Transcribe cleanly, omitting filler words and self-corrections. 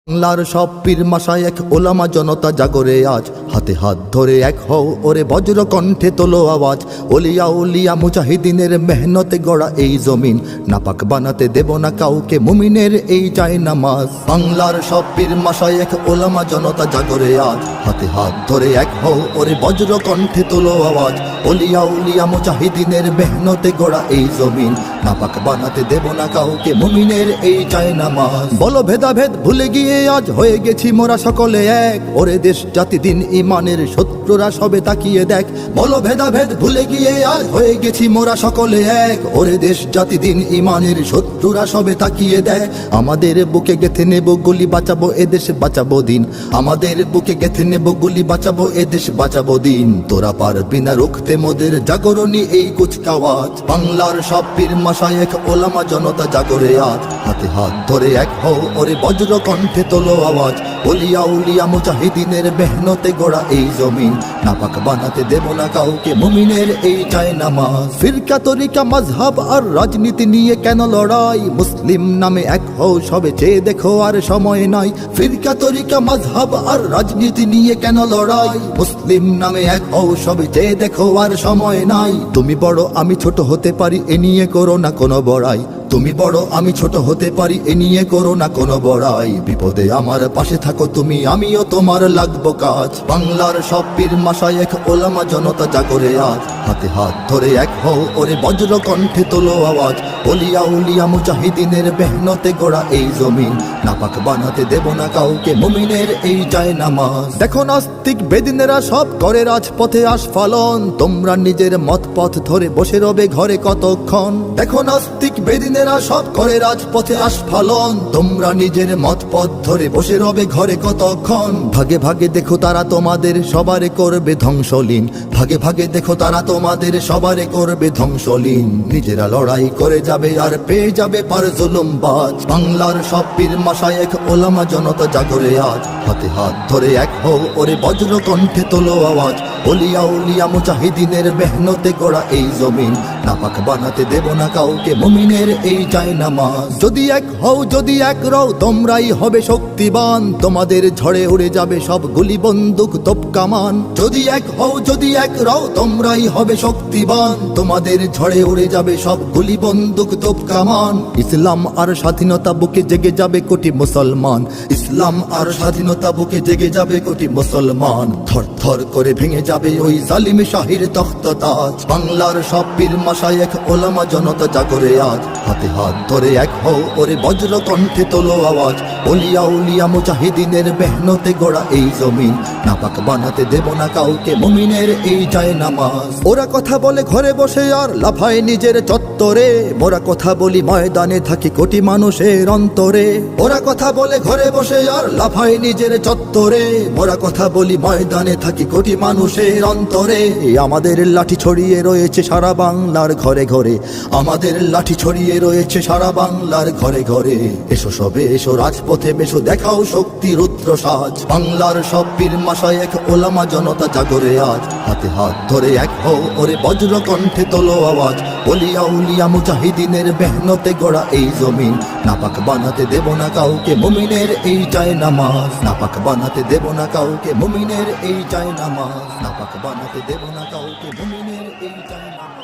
বাংলার সব পীর মাশায়েখ ওলামা জনতা জাগরে আজ, হাতে হাত ধরে এক হও ওরে বজ্র কণ্ঠে তোলো আওয়াজ। ওলিয়া উলিয়া মুজাহিদিনের মেহনতে গড়া এই জমিন, নাপাক বানাতে দেব না কাউকে মুমিনের এই চাই নামাজ। বাংলার সব পীর মাশায়েখ ওলামা জনতা জাগরে আজ, হাতে হাত ধরে এক হও ওরে বজ্র কণ্ঠে তোলো আওয়াজ। ওলিয়া উলিয়া মুজাহিদিনের মেহনতে গড়া এই জমিন, নাপাক বানাতে দেব না কাউকে মুমিনের এই চাই নামাজ। বলো ভেদাভেদ ভুলে গিয়ে আজ হয়ে গেছি মোরা সকলে এক, ওরে দেশ জাতি দিন ইমানের শত্রুরা সবে তাকিয়ে দেখ। বলো ভেদাভেদ ভুলে গিয়ে আজ হয়ে গেছি মোরা সকলে এক, ওরে দেশ জাতি দিন ইমানের শত্রুরা সবে তাকিয়ে দেখ। আমাদের বুকে গেথে নেব গুলি, বাঁচাবো এদেশ বাঁচাবো দিন। আমাদের বুকে গেথে নেব গুলি, বাঁচাবো এদেশ বাঁচাবো দিন। তোরা পারবি না রুখতে মোদের জাগরণী এই কুচকাওয়াজ। বাংলার সব পীর মাশায়েখ ওলামা জনতা জাগরে আজ, হাতে হাত ধরে এক হও ওরে বজ্র কণ্ঠে তোলো আওয়াজ। ওলিয়া উলিয়া মুজাহিদিনের মেহনতে গড়া এই জমিন, নাপাক বানাতে দেব না কাউকে মুমিনের এই চাই নামাজ। ফিরকা তরিকা মাযহাব আর রাজনীতি নিয়ে কেন লড়াই, মুসলিম নামে এক হও সবে চেয়ে দেখো আর সময় নাই। ফিরকা তরিকা মাযহাব আর রাজনীতি নিয়ে কেন লড়াই, মুসলিম নামে এক হও সবে চেয়ে দেখো আর সময় নাই। তুমি বড় আমি ছোট হতে পারি এ নিয়ে করো না কোনো বড়াই, তুমি বড় আমি ছোট হতে পারি এ নিয়ে করো না কোনো বড়াই। বিপদে আমার পাশে থাকো তুমি, আমিও তোমার লাগবো কাজ। বাংলার সব পীর মাশায়েখ ওলামা জনতা জাগরে আজ, হাতে হাত ধরে এক হও ওরে বজ্র কণ্ঠে তোলো আওয়াজ। ওলিয়া উলিয়া মুজাহিদিনের মেহনতে গড়া এই জমিন, নাপাক বানাতে দেব না কাউকে মুমিনের এই চাই নামাজ। দেখো নাস্তিক বেদিনেরা সব করে রাজপথে আস্ফালন, তোমরা নিজের মত পথ ধরে বসে রবে ঘরে কতক্ষণ। দেখো নাস্তিক বেদিনেরা সব করে রাজপথে আস্ফালন, তোমরা নিজের মত পথ ধরে বসে রবে ঘরে কতক্ষণ। ভাগে ভাগে দেখো তারা তোমাদের সবারে করবে ধ্বংসলীন, ভাগে ভাগে দেখো তারা তোমাদের সবারে করবে ধ্বংসলীন। নিজেরা লড়াই করে যাবে আর পেয়ে যাবে পার জুলুমবাজ। বাংলার সব পীর মাশায়েখ ওলামা জনতা জাগরে আজ, হাতে হাত ধরে এক হও ওরে বজ্র কণ্ঠে তোলো আওয়াজ। ওলিয়া উলিয়া মুজাহিদিনের মেহনতে গড়া এই জমিন, নাপাক বানাতে দেব না কাউকে মুমিনের এই চাই নামাজ। যদি এক হও যদি এক রও তোমরাই হবে শক্তিবান, তোমাদের ঝড়ে উড়ে যাবে সব গুলি বন্দুক তোপ কামান। যদি এক হও যদি এক রও তোমরাই হবে শক্তিবান, তোমাদের ঝড়ে উড়ে যাবে সব গুলি বন্দুক তোপ কামান। ইসলাম আর স্বাধীনতা বুকে জেগে যাবে কোটি মুসলমান, ইসলাম আর স্বাধীনতা বুকে জেগে যাবে কোটি মুসলমান। থর থর করে ভেঙে যাবে ওই জালিম শাহির তখ্ত তাজ। বাংলার সব পীর মাশায়েখ ওলামা জনতা জাগরে আজ, হাতে হাত ধরে এক হও ওরে বজ্র কণ্ঠে তোলো আওয়াজ। ওলিয়া উলিয়া মুজাহিদিনের মেহনতে গড়া এই জমিন, নাপাক বানাতে দেব না কাউকে মুমিনের এই চাই নামাজ। ওরা কথা বলে ঘরে বসে আর লাফায় নিজের চত্বরে, মোরা কথা বলি ময়দানে থাকি কোটি মানুষের অন্তরে। ওরা কথা বলে ঘরে বসে আর লাফায় নিজের চত্বরে, মোরা কথা বলি ময়দানে থাকি কোটি মানুষের অন্তরে। আমাদের লাঠি ছড়িয়ে রয়েছে সারা বাংলার ঘরে ঘরে, আমাদের লাঠি ছড়িয়ে রয়েছে সারা বাংলার ঘরে ঘরে। এসো সবে এসো রাজপথে বেশো দেখাও শক্তি রুদ্র সাজ। বাংলার সব পীর মাশায়েখ ওলামা জনতা জাগরে আজ, হাতে হাত ধরে এক হও ওরে বজ্র কণ্ঠে তোলো আওয়াজ। ওলিয়া উলিয়া মুজাহিদিনের মেহনতে গড়া এই জমিন, নাপাক বানাতে দেব না কাউকে মুমিনের এই চাই নামাজ। নাপাক বানাতে দেব না কাউকে মুমিনের এই চাই নামাজ, নাপাক বানাতে দেব না কাউকে মুমিনের এই চাই নামাজ।